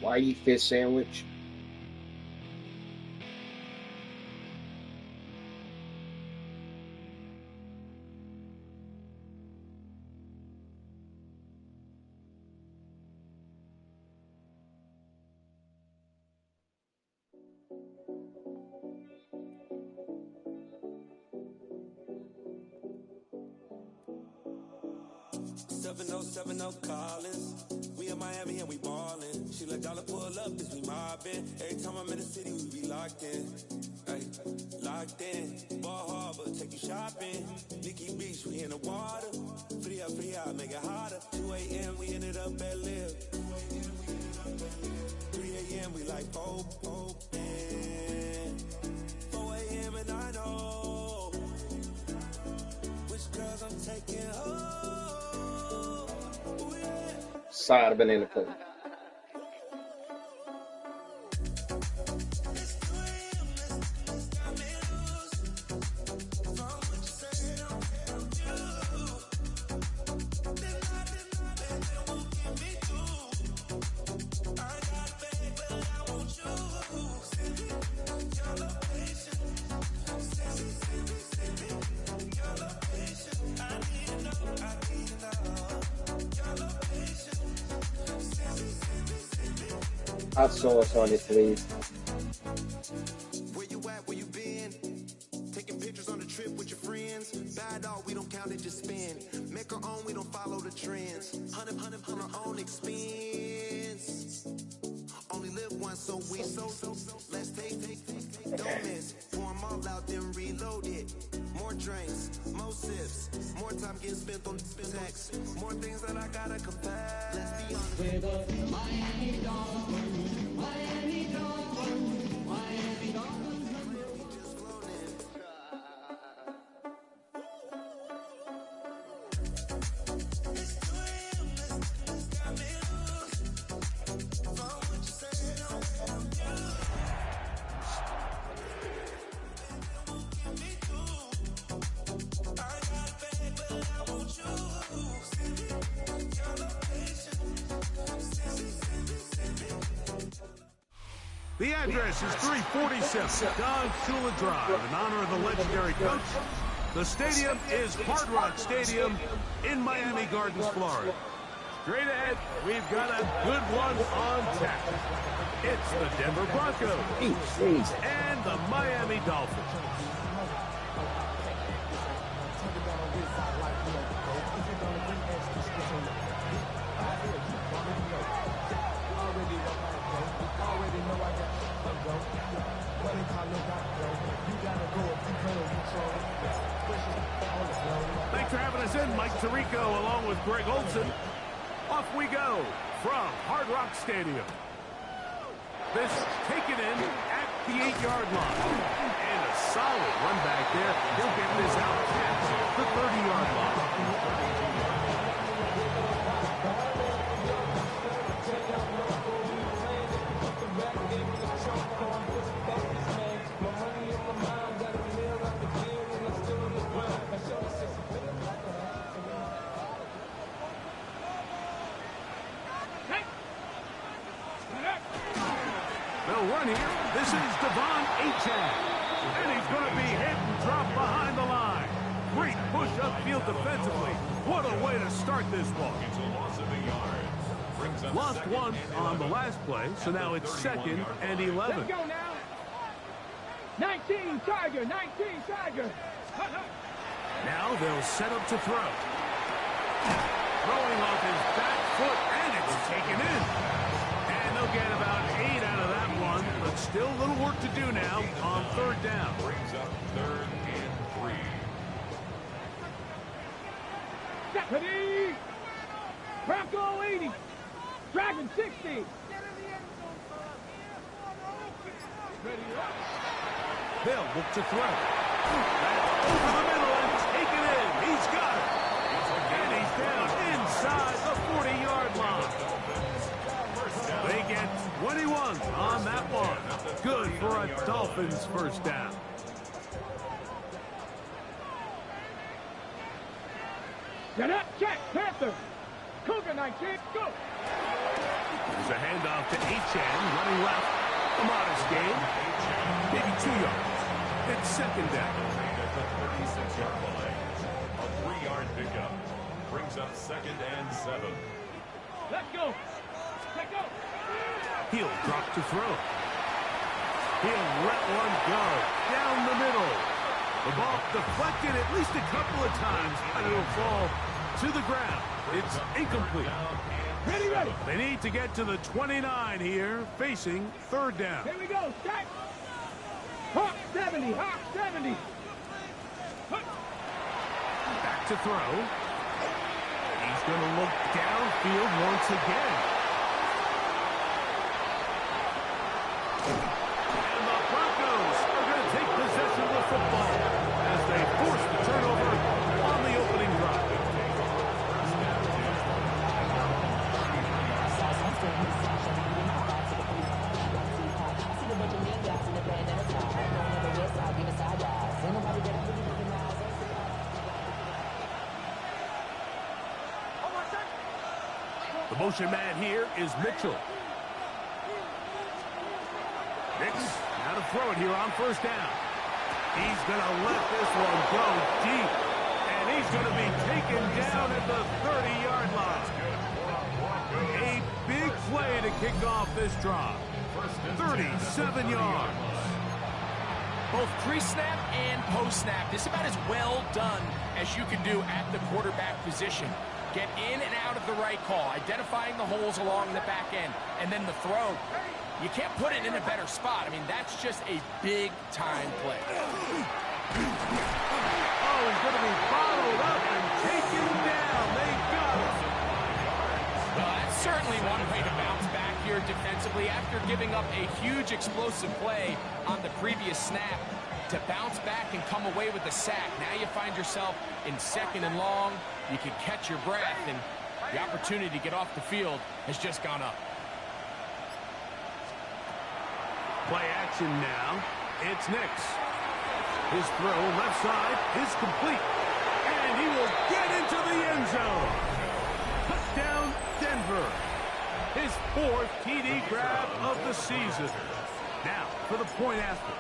Whitey fish sandwich. Collins. We in Miami and we ballin'. She let dollar pull up, cause we mobbin'. Every time I'm in the city, we be locked in. Ay, locked in. Ball Harbor, take you shopping. Nikki Beach, we in the water. Free up, make it hotter. 2 a.m., we ended up at Live. 3 a.m., we like open. 4 a.m. and I know which girls I'm taking home. Side of banana pudding. Hot sauce on it, please. Where you at? Where you been? Taking pictures on the trip with your friends. Bad dog, we don't count it, just spend. Make our own, we don't follow the trends. Hundred on our own expense. Only live once, so let's take. Don't miss. Pour 'em all out, then reload it. More drinks, more sips, more time getting spent on sex. More things that I gotta compare. Let's be honest. With a Miami Dolphins, Miami Dolphins, Miami Dolphins. Just floating. It's 2 a.m. This got me loose. From what you said, I'm you. The address is 347 Don Shula Drive in honor of the legendary coach. The stadium is Hard Rock Stadium in Miami Gardens, Florida. Straight ahead, we've got a good one on tap. It's the Denver Broncos and the Miami Dolphins. Thanks for having us in, Mike Tirico, along with Greg Olson. Off we go from Hard Rock Stadium. This taken in at the 8-yard line. And a solid run back there. He'll get this out past the 30-yard line. They'll run here. This is Devon Achane. And he's going to be hit and dropped behind the line. Great push upfield defensively. What a way to start this ball. Lost one on the last play, so now it's 2nd and 11. Let's go now. 19 Tiger, 19 Tiger. Now they'll set up to throw. Throwing off his back foot, and it's taken in. And they'll get about 8 out of that one, but still a little work to do now on 3rd down. Brings up 3rd and 3. Deputy! Bronco 80. Dragon 60. They'll look to throw. That's over the middle and taken in. He's got it. And he's down inside the 40-yard line. They get 21 on that one. Good for a Dolphins first down. Get up, check, Panther. Cougar 19, go. There's a handoff to H.N. running left. A modest gain. Maybe 2 yards. It's second down. At the 36-yard line. A 3-yard pickup. Brings up 2nd and 7. Let's go. Let's go. He'll drop to throw. He'll let one go. Down the middle. The ball deflected at least a couple of times, and it'll fall to the ground. It's incomplete. Ready, ready. They need to get to the 29 here, facing third down. Here we go. Stack. Hawk 70. Hawk 70. Back to throw. He's going to look downfield once again. And the Broncos are going to take possession of the football as they force the turnover on the opening drive. The motion man here is Mitchell. Nix, now to throw it here on first down. He's going to let this one go deep. And he's going to be taken down at the 30-yard line. A big play to kick off this drive. 37 yards. Both pre-snap and post-snap. This is about as well done as you can do at the quarterback position. Get in and out of the right call, identifying the holes along the back end, and then the throw. You can't put it in a better spot. I mean, that's just a big-time play. Oh, he's going to be bottled up and taken down. They got it. Well, that's certainly one way to bounce back here defensively after giving up a huge explosive play on the previous snap. To bounce back and come away with a sack. Now you find yourself in 2nd and long. You can catch your breath, and the opportunity to get off the field has just gone up. Play action now. It's Nix. His throw left side is complete. And he will get into the end zone. Touchdown, Denver. His 4th TD grab of the season. Now for the point after.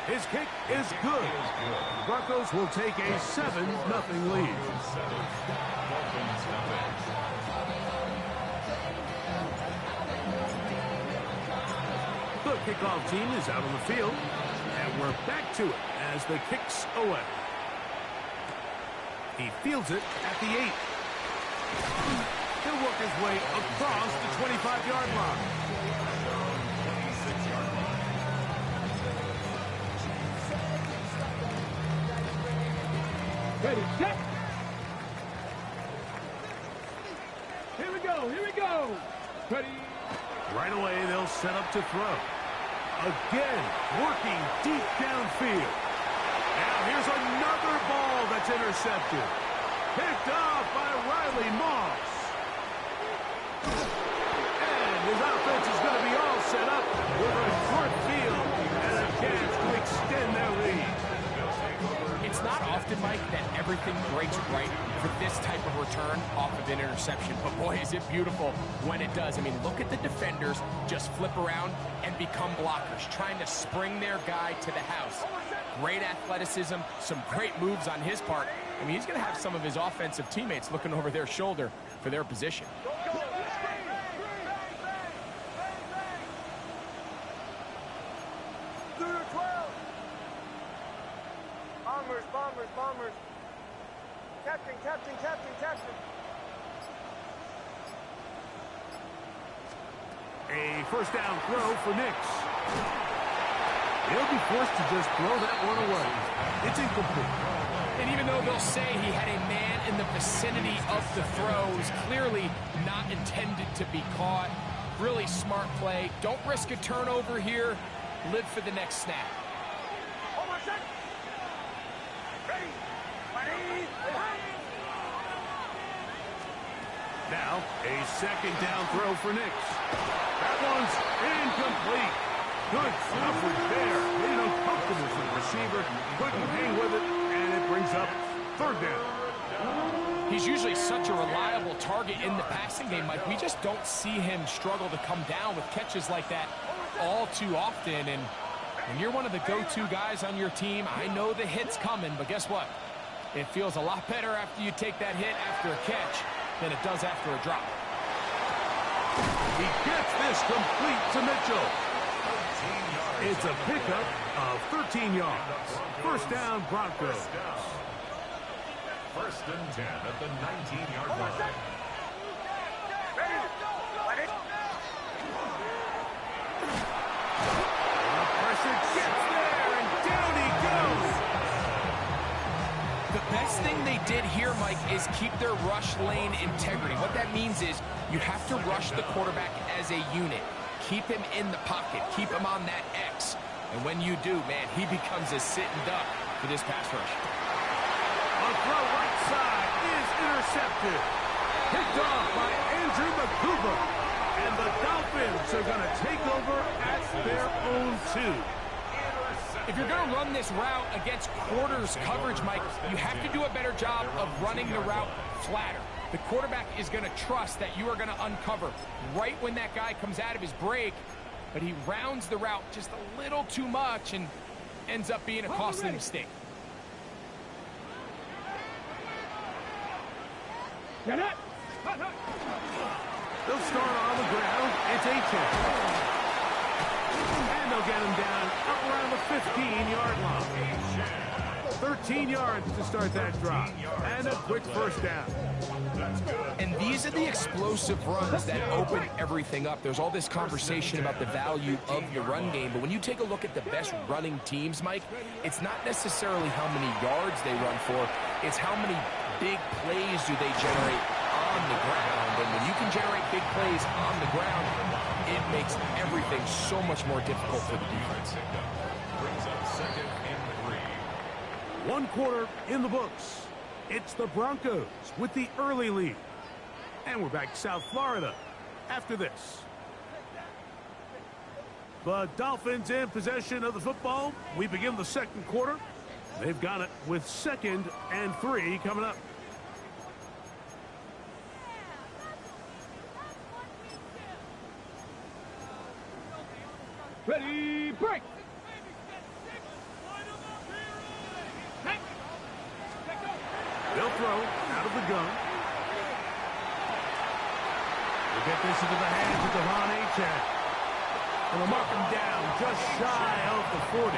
His kick is good. The Broncos will take a 7-0 lead. The kickoff team is out on the field, and we're back to it as the kick's away. He fields it at the 8. He'll work his way across the 25-yard line. Ready, set. Here we go, here we go. Ready. Right away, they'll set up to throw. Again, working deep downfield. Now here's another ball that's intercepted. Picked off by Riley Moss. And his offense is going to be all set up with a short field and a chance to extend their lead. It's not often, Mike, that everything breaks right for this type of return off of an interception. But boy, is it beautiful when it does. I mean, look at the defenders just flip around and become blockers, trying to spring their guy to the house. Great athleticism, some great moves on his part. I mean, he's going to have some of his offensive teammates looking over their shoulder for their position. Bombers. Captain. A first down throw for Nix. He'll be forced to just throw that one away. It's incomplete. And even though they'll say he had a man in the vicinity of the throw, it was clearly not intended to be caught. Really smart play. Don't risk a turnover here. Live for the next snap. Now, a second down throw for Nix. That one's incomplete. Good coverage there. Made it uncomfortable for the receiver. Couldn't hang with it, and it brings up third down. He's usually such a reliable target in the passing game, Mike. We just don't see him struggle to come down with catches like that all too often. And when you're one of the go-to guys on your team, I know the hit's coming, but guess what? It feels a lot better after you take that hit after a catch than it does after a drop. He gets this complete to Mitchell. It's a pickup of 13 yards. First down, Broncos. First and 10 at the 19-yard line. The pressure gets there, and down he goes. The best thing they did here, Mike, is keep their rush lane integrity. What that means is you have to rush the quarterback as a unit. Keep him in the pocket. Keep him on that X. And when you do, man, he becomes a sitting duck for this pass rush. A throw right side is intercepted. Picked off by Andrew McCougar. And the Dolphins are going to take over at their own 2. If you're going to run this route against quarters coverage, Mike, you have to do a better job of running the route flatter. The quarterback is going to trust that you are going to uncover right when that guy comes out of his break, but he rounds the route just a little too much and ends up being a costly mistake. Get it! They'll start on the ground. It's Achane. And they'll get him down up around the 15-yard line. 13 yards to start that drop. And a quick first down. And these are the explosive runs that open everything up. There's all this conversation about the value of the run game, but when you take a look at the best running teams, Mike, it's not necessarily how many yards they run for, it's how many big plays do they generate on the ground. And when you can generate big plays on the ground, it makes everything so much more difficult for the defense. Brings up second and 3. 1 quarter in the books. It's the Broncos with the early lead. And we're back to South Florida after this. The Dolphins in possession of the football. We begin the second quarter. They've got it with 2nd and 3 coming up. Ready, break! They'll throw out of the gun. We'll get this into the hands of Devon Achane. And they'll mark him down just shy of the 40.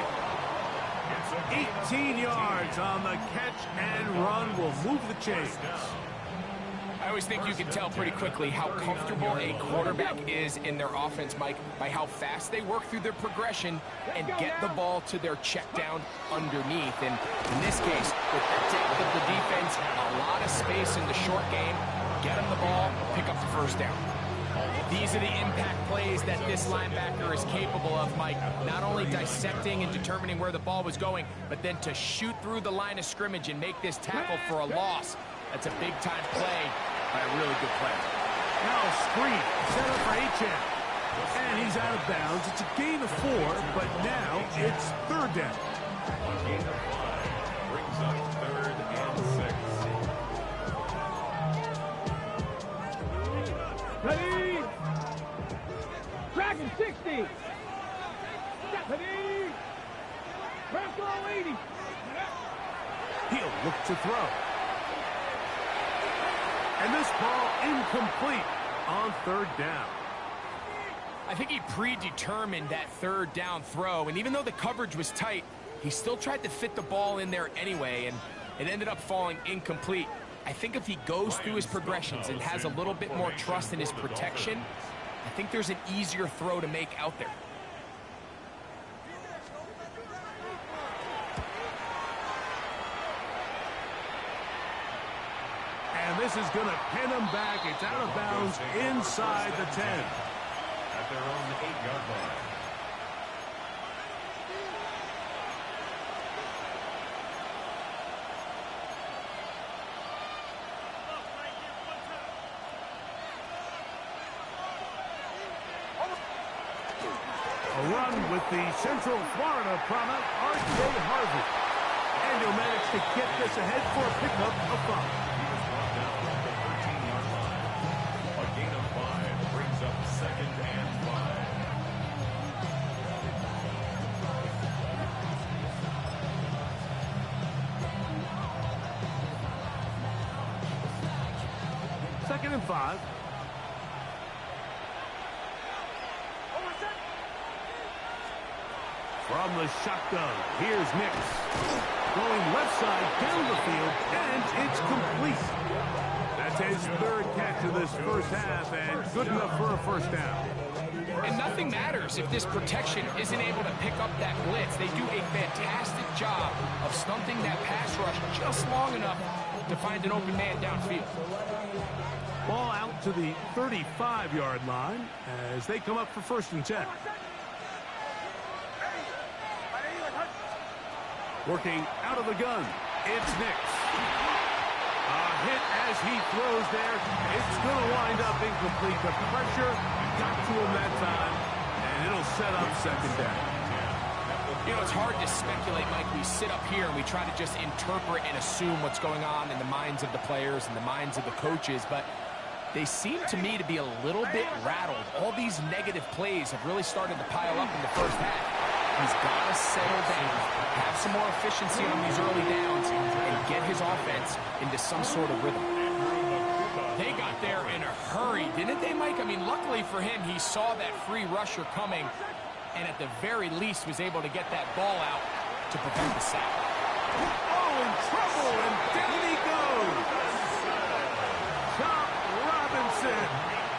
18 yards on the catch and run will move the chains. I always think you can tell pretty quickly how comfortable a quarterback is in their offense, Mike, by how fast they work through their progression and get the ball to their check down underneath. And in this case, with the depth of the defense, a lot of space in the short game, get them the ball, pick up the first down. These are the impact plays that this linebacker is capable of, Mike. Not only dissecting and determining where the ball was going, but then to shoot through the line of scrimmage and make this tackle for a loss. That's a big-time play by a really good player. Now a screen set up for Achane. And he's out of bounds. It's a gain of 4, but now it's 3rd down. Brings up 3rd and 6. Ready! Dragon 60! Ready! Bronco 80! He'll look to throw. And this ball incomplete on 3rd down. I think he predetermined that 3rd down throw, and even though the coverage was tight, he still tried to fit the ball in there anyway, and it ended up falling incomplete. I think if he goes through his progressions and has a little bit more trust in his protection, I think there's an easier throw to make out there. And this is going to pin him back. It's out of bounds inside the 10. At their own 8-yard line. A run with the Central Florida product, R.J. Harvey. And he'll manage to get this ahead for a pickup of 5. He was brought down 2nd and 5. From the shotgun, here's Nix. Going left side down the field, and it's complete. That's his 3rd catch of this first half, and good enough for a first down. And nothing matters if this protection isn't able to pick up that blitz. They do a fantastic job of stunting that pass rush just long enough to find an open man downfield. Ball out to the 35-yard line as they come up for 1st and 10. Working out of the gun, it's Nix. A hit as he throws there. It's going to wind up incomplete. The pressure got to him that time, and it'll set up 2nd down. You know, it's hard to speculate, Mike. We sit up here and we try to just interpret and assume what's going on in the minds of the players and the minds of the coaches, but they seem to me to be a little bit rattled. All these negative plays have really started to pile up in the first half. He's got to settle down, have some more efficiency on these early downs, and get his offense into some sort of rhythm. They got there in a hurry, didn't they, Mike? I mean, luckily for him, he saw that free rusher coming, and at the very least was able to get that ball out to prevent the sack. Oh, in trouble, and down he goes. Tom Robinson.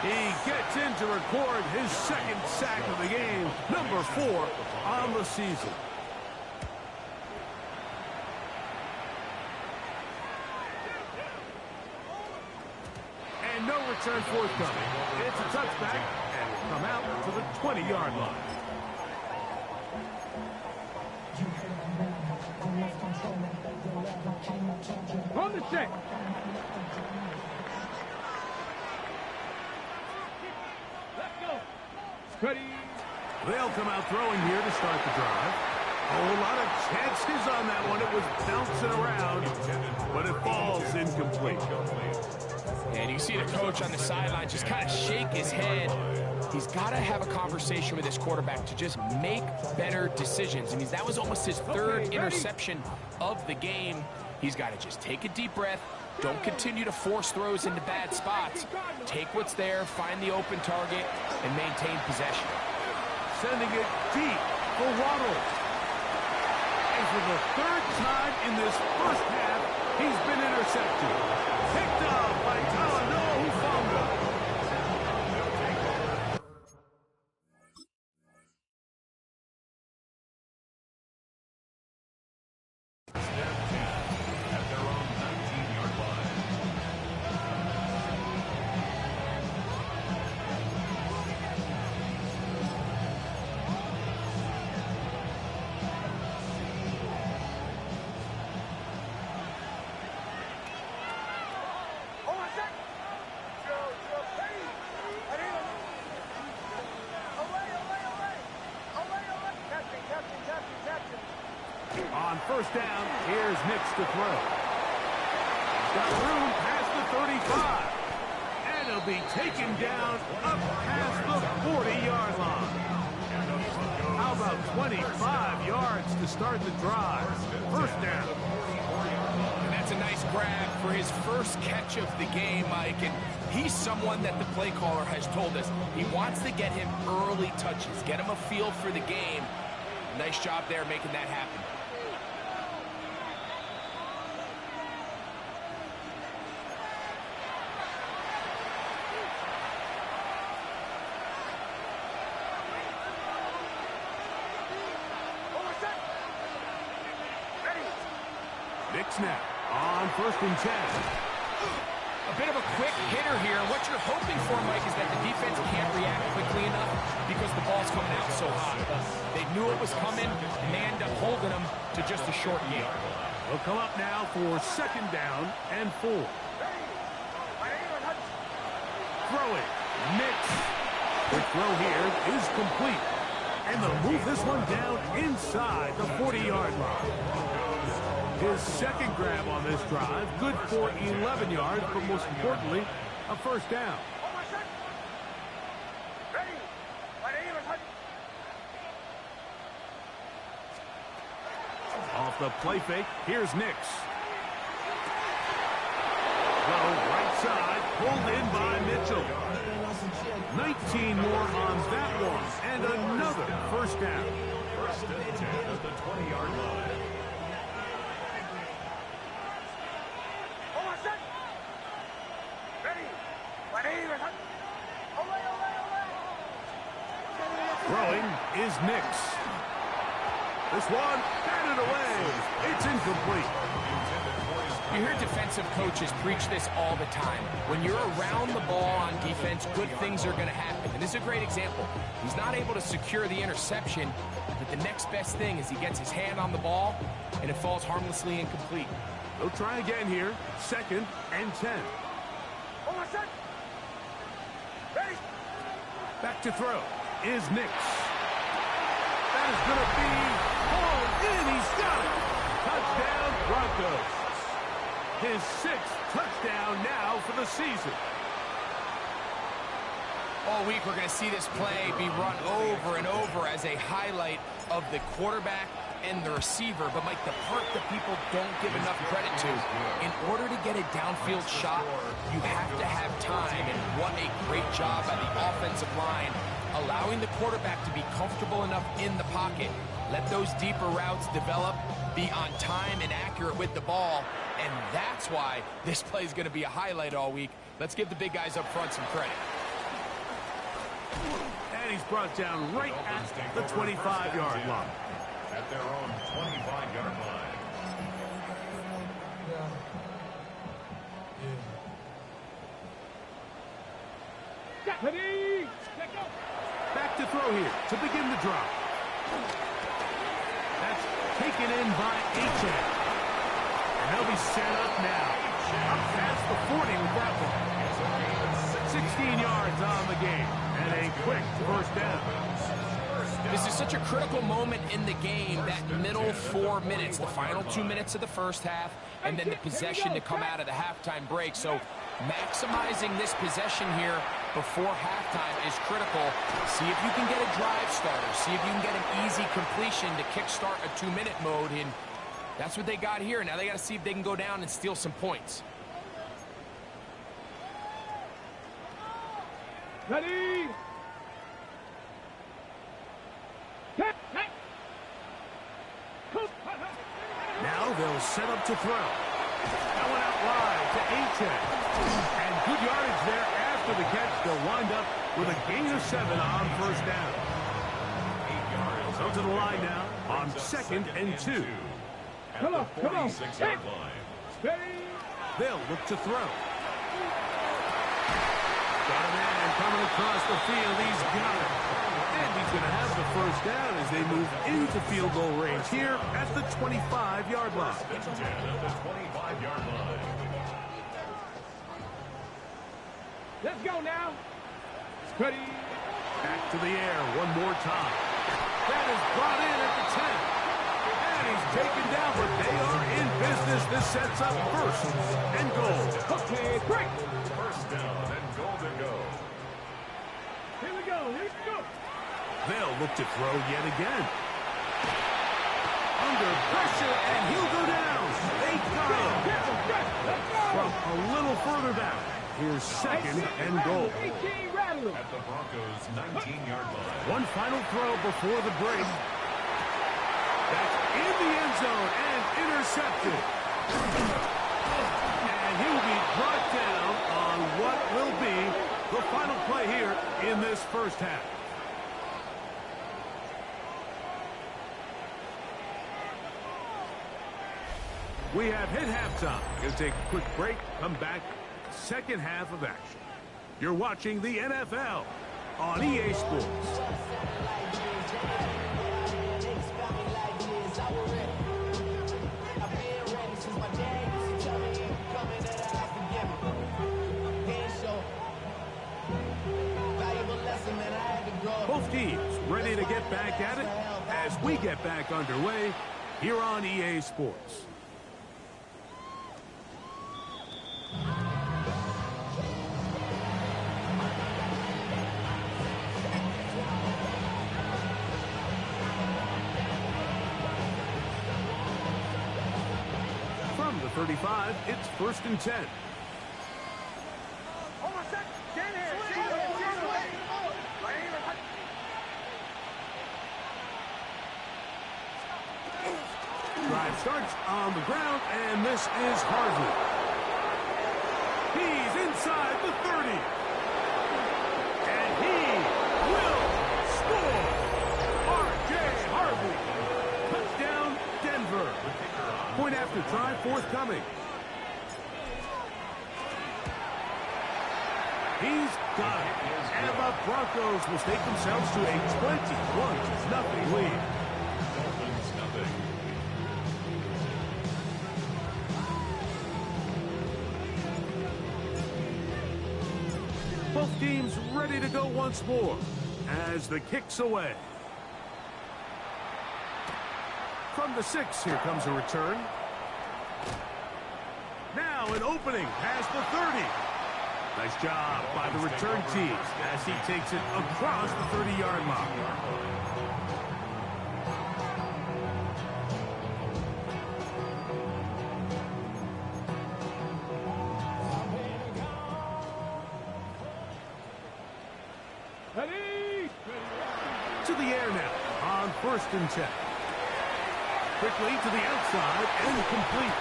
He gets in to record his 2nd sack of the game, number 4 on the season. And no return forthcoming. It's a touchback, and will come out to the 20-yard line. On the set. Let's go. Ready. They'll come out throwing here to start the drive. A whole lot of chances on that one. It was bouncing around, but it falls incomplete. And you see the coach on the sideline just kind of shake his head. He's got to have a conversation with his quarterback to just make better decisions. I mean, that was almost his 3rd interception of the game. He's got to just take a deep breath. Don't continue to force throws into bad spots. Take what's there, find the open target, and maintain possession. Sending it deep for Waddle. And for the 3rd time in this first half, he's been intercepted. Picked up by Talanoa, who fumbled. At their own 19-yard line. On 1st down, here's Nix to throw. He's got room past the 35. And he'll be taken down up past the 40-yard line. How about 25 yards to start the drive? 1st down. And that's a nice grab for his first catch of the game, Mike. And he's someone that the play caller has told us he wants to get him early touches, get him a feel for the game. Nice job there making that happen. Nix now on 1st and 10. A bit of a quick hitter here. What you're hoping for, Mike, is that the defense can't react quickly enough because the ball's coming out so hot. They knew it was coming, and they end up holding them to just a short gain. They'll come up now for 2nd down and 4. Throwing. Nix. The throw here is complete. And they'll move this one down inside the 40-yard line. His 2nd grab on this drive, good for 11 yards, but most importantly, a 1st down. Off the play fake, here's Nix. Throw right outside, pulled in by Mitchell. 19 more on that one, and another first down. First and 10 at the 20-yard line. Throwing is Nix. This one, batted away. It's incomplete. You hear defensive coaches preach this all the time. When you're around the ball on defense, good things are going to happen. And this is a great example. He's not able to secure the interception, but the next best thing is he gets his hand on the ball, and it falls harmlessly incomplete. They'll try again here. 2nd and 10. Back to throw is Nix. That is going to be hauled in. He's got it. Touchdown, Broncos. His 6th touchdown now for the season. All week we're going to see this play be run over and over as a highlight of the quarterback and the receiver. But, Mike, the part that people don't give enough credit to, in order to get a downfield shot, you have to have time. And what a great job by the offensive line, allowing the quarterback to be comfortable enough in the pocket. Let those deeper routes develop, be on time and accurate with the ball, and that's why this play is going to be a highlight all week. Let's give the big guys up front some credit. And he's brought down right at the 25-yard line. At their own 25-yard line. Back to throw here to begin the drop. That's taken in by H.A. And they'll be set up now. Up past the 40 with that one. 16 yards on the game. And a quick first down. This is such a critical moment in the game, that middle 4 minutes, the final 2 minutes of the first half, and then the possession to come out of the halftime break. So maximizing this possession here before halftime is critical. See if you can get a drive starter. See if you can get an easy completion to kickstart a 2-minute mode, and that's what they got here. Now they got to see if they can go down and steal some points. Ready? Now they'll set up to throw. That one out wide to H.A. And good yardage there after the catch. They'll wind up with a gain of 7 on first down. 8 yards. So to the line now on 2nd and 2. Come on, come on. 46-yard line. Ready? They'll look to throw. Got a man coming across the field. He's got it. And he's going to have the first down as they move into field goal range here at the 25-yard line. First and 10 at the 25-yard line. Let's go now. Ready? Back to the air one more time. That is brought in at the 10. And he's taken down, but they are in business. This sets up 1st and goal. Okay, break. First down and goal to go. Here we go. Here we go. They'll look to throw yet again. Under pressure, and he'll go down. They got him. From a little further back, here's 2nd and goal. 18 rattling. At the Broncos' 19-yard line. One final throw before the break. That's in the end zone and intercepted. And he'll be brought down on what will be the final play here in this first half. We have hit halftime. We'll take a quick break, come back, second half of action. You're watching the NFL on EA Sports. Both teams ready to get back at it as we get back underway here on EA Sports. From the 35, it's 1st and 10. Drive starts on the ground, and this is Harvey. He's inside the 30. And he will score. R.J. Harvey. Touchdown, Denver. Point after try forthcoming. He's got it. And the Broncos will take themselves to a 21-0 lead. Dolphins nothing. Both teams ready to go once more as the kick's away. From the 6, here comes a return. Now an opening past the 30. Nice job by the return team as he takes it across the 30-yard line. Ready? To the air now on 1st and 10. Quickly to the outside and complete.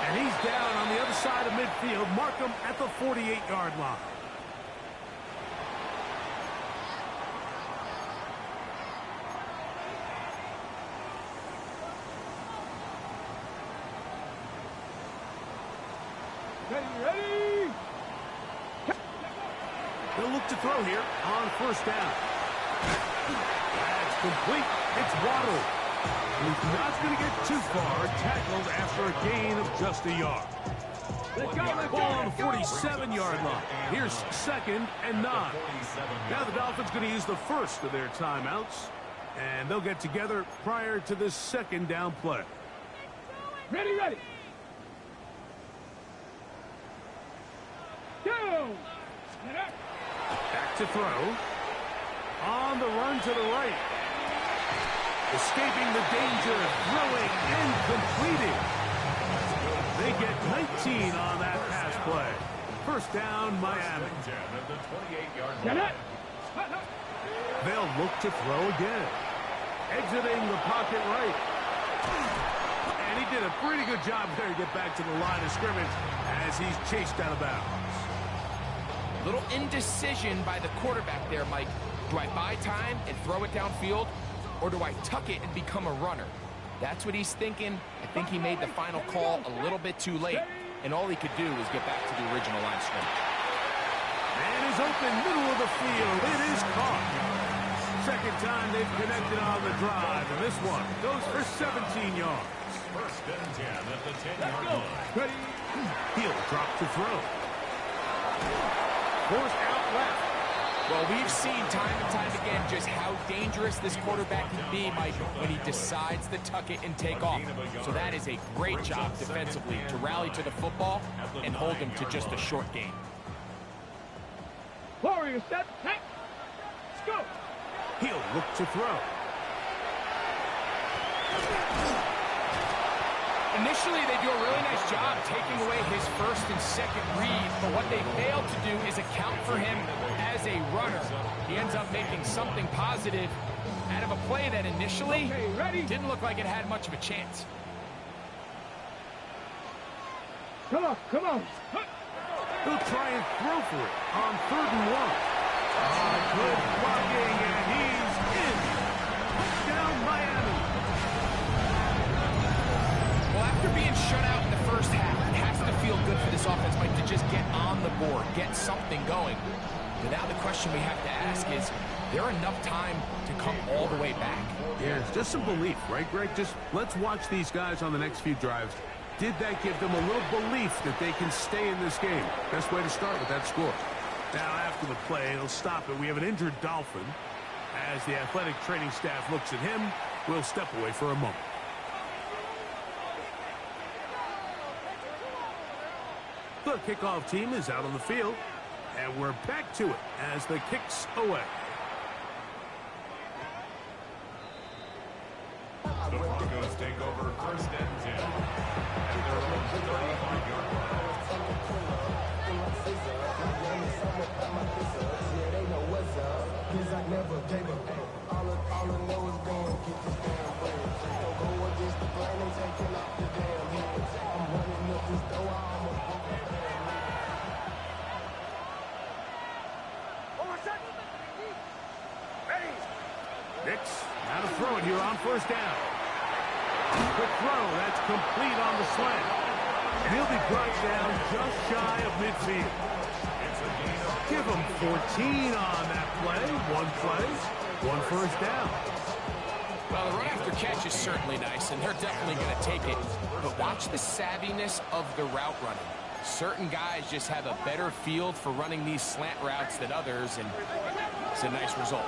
And he's down on the other side of midfield. Mark him at the 48-yard line. Ready? They'll look to throw here on 1st down. That's complete. It's Waddle. He's not going to get too far. Tackled after a gain of just a yard. Ball on the 47-yard line. Here's 2nd and 9. Now the Dolphins going to use the first of their timeouts. And they'll get together prior to this 2nd down play. Ready? Go! Back to throw. On the run to the right. Escaping the danger, throwing and completing. They get 19 on that pass play. 1st down, Miami. They'll look to throw again. Exiting the pocket right. And he did a pretty good job there to get back to the line of scrimmage as he's chased out of bounds. Little indecision by the quarterback there, Mike. Do I buy time and throw it downfield, or do I tuck it and become a runner? That's what he's thinking. I think he made the final call a little bit too late, and all he could do was get back to the original line of scrimmage. And is open middle of the field. It is caught. 2nd time they've connected on the drive, and this one goes for 17 yards. 1st and 10 at the 10-yard line. He'll drop to throw. Forced out left. Well, we've seen time and time again just how dangerous this quarterback can be, Mike, when he decides to tuck it and take off. So that is a great job defensively to rally to the football and hold him to just a short gain. Warrior set. Let's go. He'll look to throw. Initially, they do a really nice job taking away his 1st and 2nd read, but what they fail to do is account for him as a runner. He ends up making something positive out of a play that initially didn't look like it had much of a chance. Come on. He'll try and throw for it on 3rd and 1. Good blocking, and he's in. Touchdown, Miami. Well, after being shut out in the 1st half, it has to feel good for this offense, Mike, to just get on the board, get something going. But now the question we have to ask is there enough time to come all the way back? Yeah, it's just some belief, right, Greg? Just let's watch these guys on the next few drives. Did that give them a little belief that they can stay in this game? Best way to start with that score. Now, after the play, they'll stop it. We have an injured Dolphin. As the athletic training staff looks at him, we'll step away for a moment. The kickoff team is out on the field, and we're back to it as the kick's away. The Broncos take over 1st and 10 at their own 35-yard line. All I know is going to get this damn bread. Don't go against the plan and take first down. Quick throw, that's complete on the slant. And he'll be brought down just shy of midfield. Give him 14 on that play. One first down. Well, the run after catch is certainly nice, and they're definitely going to take it. But watch the savviness of the route running. Certain guys just have a better field for running these slant routes than others, and it's a nice result.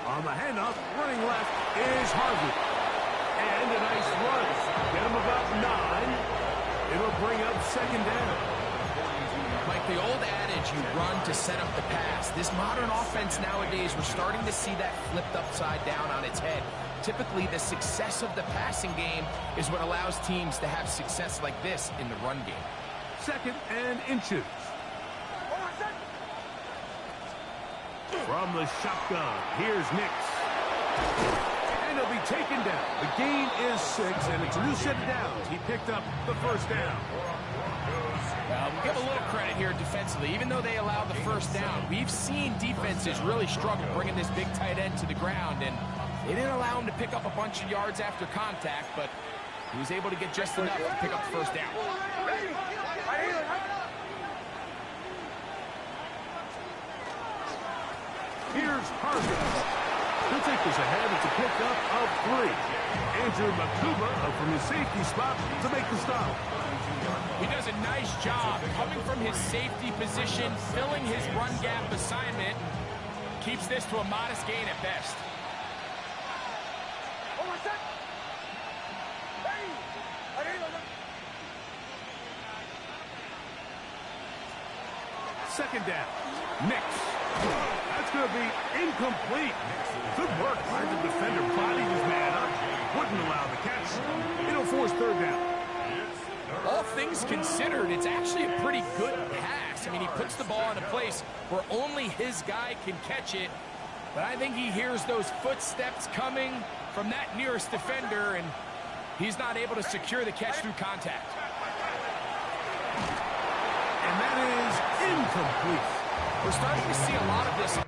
On the handoff, running left is Harvey. And a nice run. Get him about 9. It'll bring up second down. Like the old adage, you run to set up the pass. This modern offense nowadays, we're starting to see that flipped upside down on its head. Typically, the success of the passing game is what allows teams to have success like this in the run game. 2nd and inches. From the shotgun, here's Nix. And he'll be taken down. The gain is 6, and it's a new set of downs. He picked up the first down. We'll give a little credit here defensively. Even though they allowed the first down, we've seen defenses really struggle bringing this big tight end to the ground, and they didn't allow him to pick up a bunch of yards after contact, but he was able to get just enough to pick up the first down. Here's Harvey. He'll take this ahead. It's a pickup of 3. Andrew Makuba from his safety spot to make the stop. He does a nice job coming from his safety position, filling his run gap assignment, keeps this to a modest gain at best. Second down. Nix. That's going to be incomplete. Good work by the defender. Bodied his man up. Wouldn't allow the catch. It'll force third down. All things considered, it's actually a pretty good pass. I mean, he puts the ball in a place where only his guy can catch it. But I think he hears those footsteps coming from that nearest defender, and he's not able to secure the catch through contact. And that is incomplete. We're starting to see a lot of this.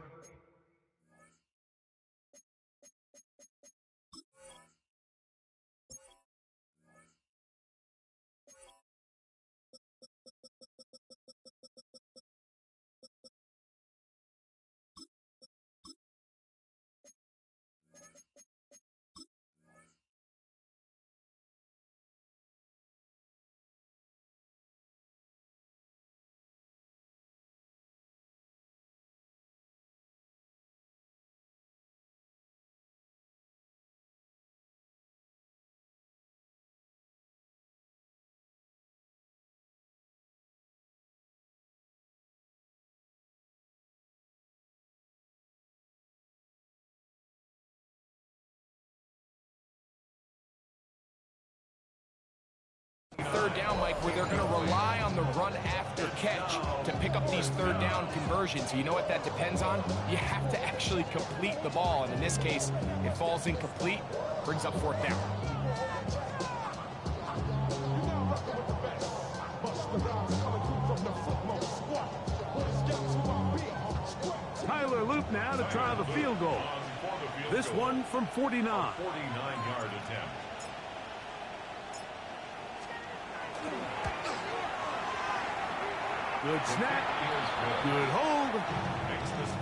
Third down, Mike, where they're going to rely on the run after catch to pick up these third down conversions. You know what that depends on? You have to actually complete the ball, and in this case, it falls incomplete, brings up fourth down. Tyler Loop now to try the field goal. This one from 49. 49-yard attempt. Good snap, good hold,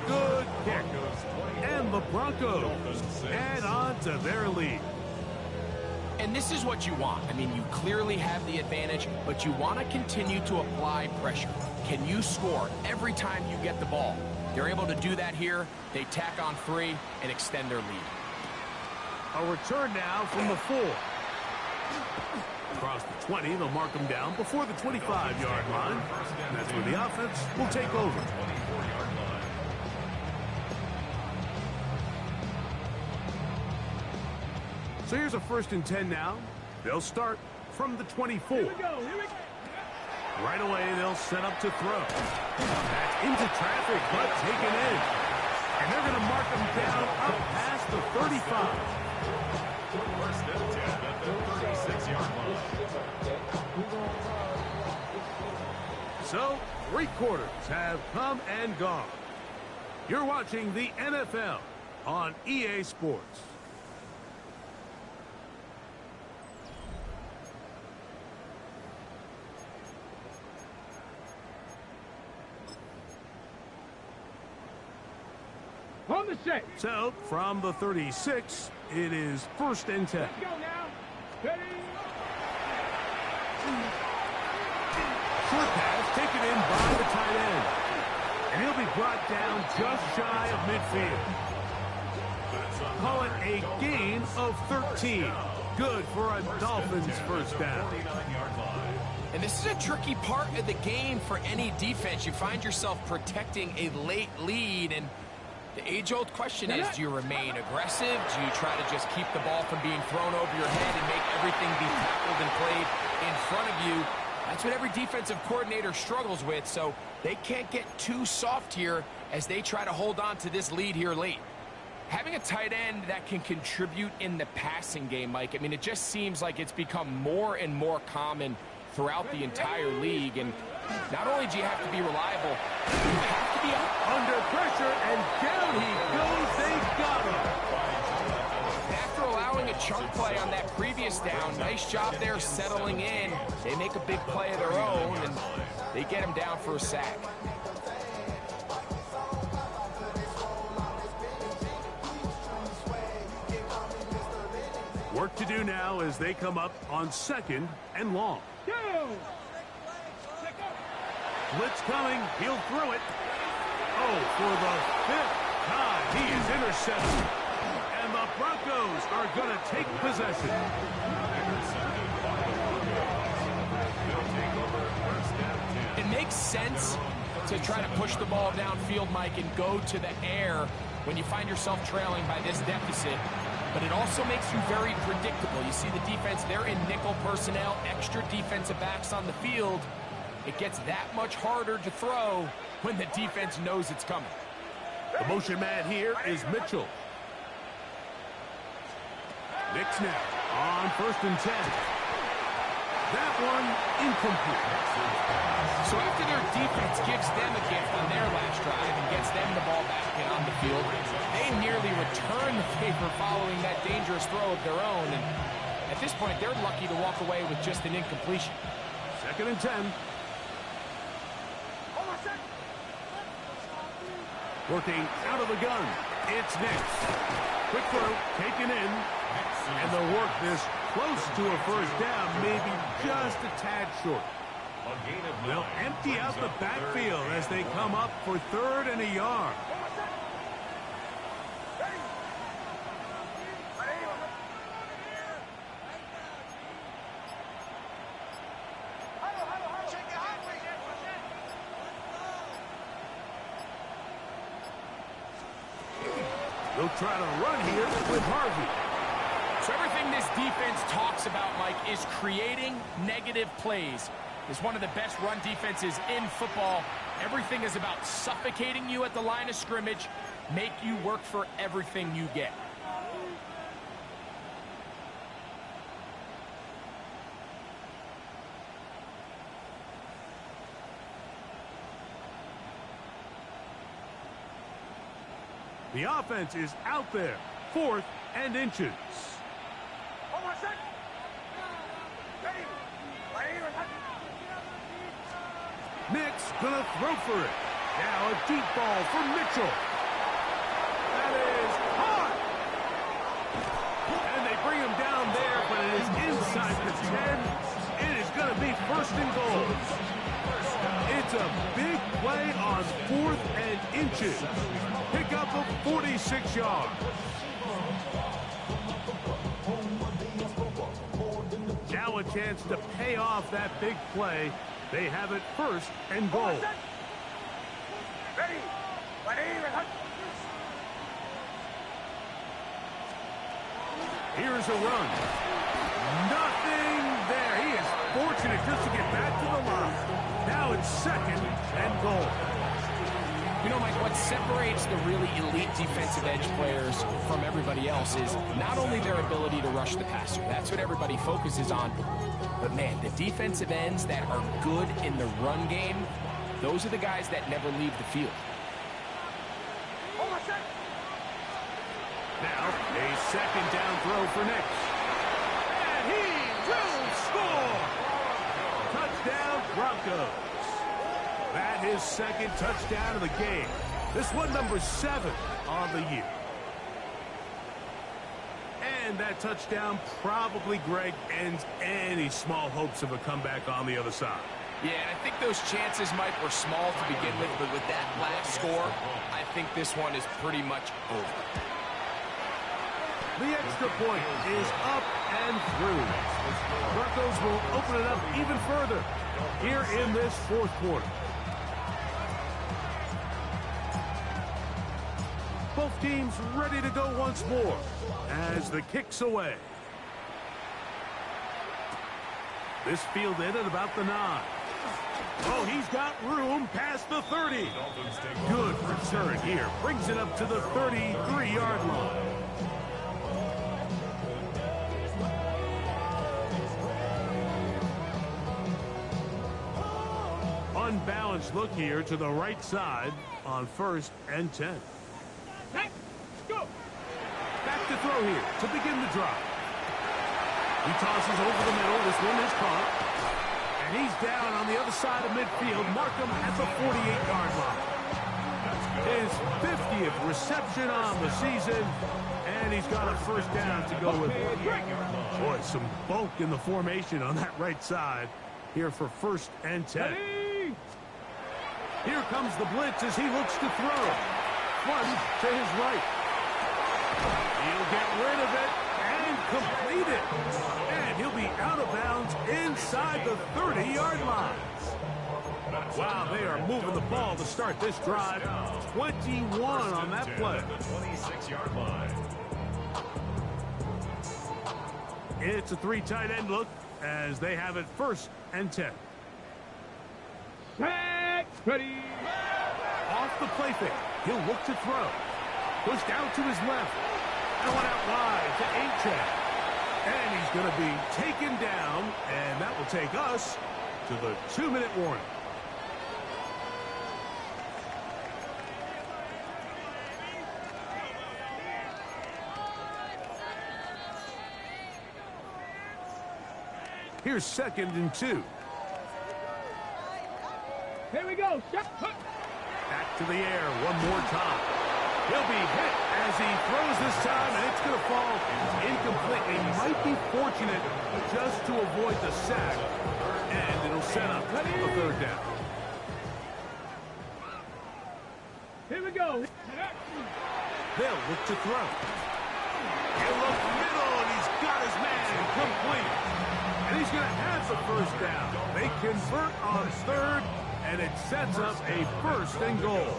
good kick, and the Broncos add on to their lead. And this is what you want. I mean, you clearly have the advantage, but you want to continue to apply pressure. Can you score every time you get the ball? They're able to do that here. They tack on 3 and extend their lead. A return now from the 4. Across the 20, they'll mark them down before the 25-yard line. And that's where the offense will take over. 24-yard line. So here's a 1st and 10 now. They'll start from the 24. Here we go. Right away, they'll set up to throw. That's into traffic, but taken in. And they're going to mark them down up past the 35. First and 10 at the 36-yard line. So, 3 quarters have come and gone. You're watching the NFL on EA Sports. On the set. So, from the 36, it is 1st and 10. Let's go now. Ready? Short pass taken in by the tight end. And he'll be brought down just shy of midfield. Call it a gain of 13. Good for a Dolphins first down. And this is a tricky part of the game for any defense. You find yourself protecting a late lead, and the age-old question is, do you remain aggressive? Do you try to just keep the ball from being thrown over your head and make everything be tackled and played in front of you? That's what every defensive coordinator struggles with, so they can't get too soft here as they try to hold on to this lead here late. Having a tight end that can contribute in the passing game, Mike, I mean, it just seems like it's become more and more common throughout the entire league, and not only do you have to be reliable, you have to be under pressure, and down he goes. They got him. After allowing a chunk play on that previous down, nice job there settling in. They make a big play of their own, and they get him down for a sack. Work to do now as they come up on 2nd and long. Go! Blitz coming. He'll throw it. Oh, for the 5th time, he is intercepted. And the Broncos are going to take possession. It makes sense to try to push the ball downfield, Mike, and go to the air when you find yourself trailing by this deficit. But it also makes you very predictable. You see the defense, they're in nickel personnel, extra defensive backs on the field. It gets that much harder to throw when the defense knows it's coming. The motion man here is Mitchell. Nick snap on 1st and 10. That one incomplete. So after their defense gives them a gift on their last drive and gets them the ball back in on the field, they nearly return the favor following that dangerous throw of their own. And at this point, they're lucky to walk away with just an incompletion. 2nd and 10. Working out of the gun. It's Nix. Quick throw, taken in. And the work this close to a first down, maybe just a tad short. They'll empty out the backfield as they come up for 3rd and a yard. They'll try to run here with Harvey. So everything this defense talks about, Mike, is creating negative plays. It's one of the best run defenses in football. Everything is about suffocating you at the line of scrimmage, make you work for everything you get. The offense is out there, 4th and inches. Nick's gonna throw for it. Now a deep ball for Mitchell. That is hard. And they bring him down there, but it is inside the 10. It is gonna be 1st and goal. It's a big play on 4th and inches. Pick up of 46 yards. Now a chance to pay off that big play. They have it 1st and goal. Here's a run. Nothing there. He is fortunate just to get back to the line. Now it's 2nd and goal. You know, Mike, what separates the really elite defensive edge players from everybody else is not only their ability to rush the passer. That's what everybody focuses on. But, man, the defensive ends that are good in the run game, those are the guys that never leave the field. Now, a second down throw for Nick. And he will score! Touchdown, Broncos. That his second touchdown of the game. This one number 7 on the year. And that touchdown probably, Greg, ends any small hopes of a comeback on the other side. Yeah, and I think those chances, Mike, were small to begin with, but with that last score, I think this one is pretty much over. The extra point is up and through. Broncos will open it up even further here in this fourth quarter. Both teams ready to go once more as the kick's away. This fielded at about the 9. Oh, he's got room past the 30. Good return here. Brings it up to the 33-yard line. Unbalanced look here to the right side on 1st and 10. Go. Back to throw here to begin the drive. He tosses over the middle. This one is caught. And he's down on the other side of midfield. Mark him at the 48-yard line. His 50th reception on the season. And he's got a first down to go with it. Boy, some bulk in the formation on that right side here for 1st and 10. Here comes the blitz as he looks to throw. One to his right. He'll get rid of it and complete it. And he'll be out of bounds inside the 30-yard line. Wow, they are moving the ball to start this drive. 21 on that play. 26-yard line. It's a 3 tight end look as they have it 1st and 10. Set. Ready. Off the play fake. He'll look to throw. Pushed out to his left. And one out wide to Achane. And he's going to be taken down. And that will take us to the 2-minute warning. Here's 2nd and 2. Here we go. Back to the air one more time. He'll be hit as he throws this time, and it's going to fall incomplete. He might be fortunate just to avoid the sack, and it'll set up the 3rd down. Here we go. They'll look to throw. He'll look middle, and he's got his man complete. And he's going to have the 1st down. They convert on 3rd, and it sets up a 1st and goal.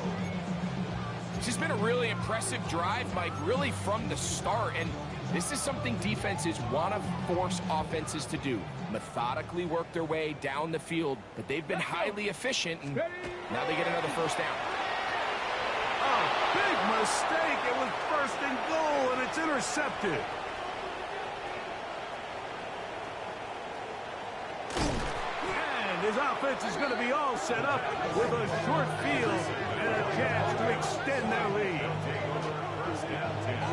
This has been a really impressive drive, Mike, really from the start. And this is something defenses want to force offenses to do. Methodically work their way down the field, but they've been highly efficient, and now they get another 1st down. Oh, big mistake. It was 1st and goal, and it's intercepted. His offense is going to be all set up with a short field and a chance to extend their lead.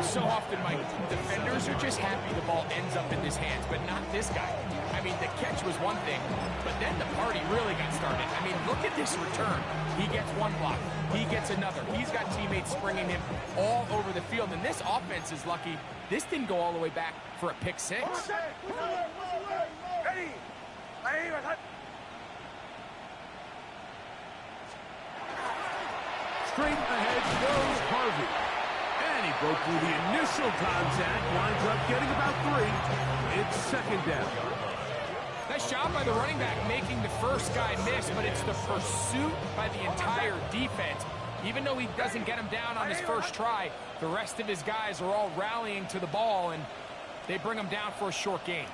So often, Mike, defenders are just happy the ball ends up in his hands, but not this guy. I mean, the catch was one thing, but then the party really got started. I mean, look at this return. He gets one block. He gets another. He's got teammates springing him all over the field, and this offense is lucky. This didn't go all the way back for a pick 6. Straight ahead goes Harvey. And he broke through the initial contact. Winds up getting about 3. It's 2nd down. Nice job by the running back making the first guy miss, but it's the pursuit by the entire defense. Even though he doesn't get him down on his first try, the rest of his guys are all rallying to the ball, and they bring him down for a short gain.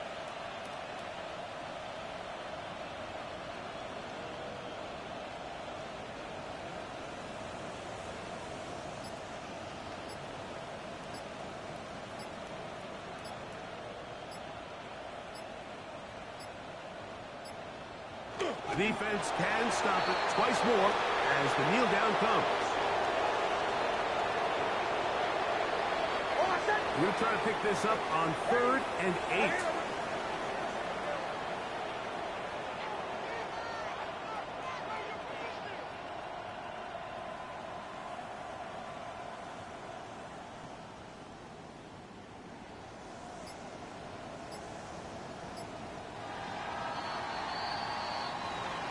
The defense can stop it twice more as the kneel down comes. We're going to try to pick this up on 3rd and 8.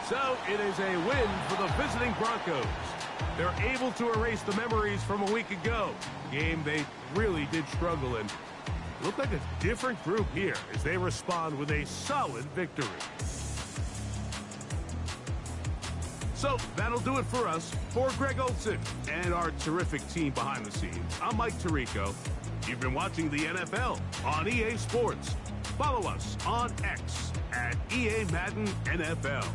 So it is a win for the visiting Broncos. They're able to erase the memories from a week ago. A game they really did struggle in. Look like a different group here as they respond with a solid victory. So that'll do it for us. For Greg Olson and our terrific team behind the scenes, I'm Mike Tirico. You've been watching the NFL on EA Sports. Follow us on X at EA Madden NFL.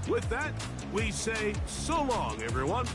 With that, we say so long, everyone.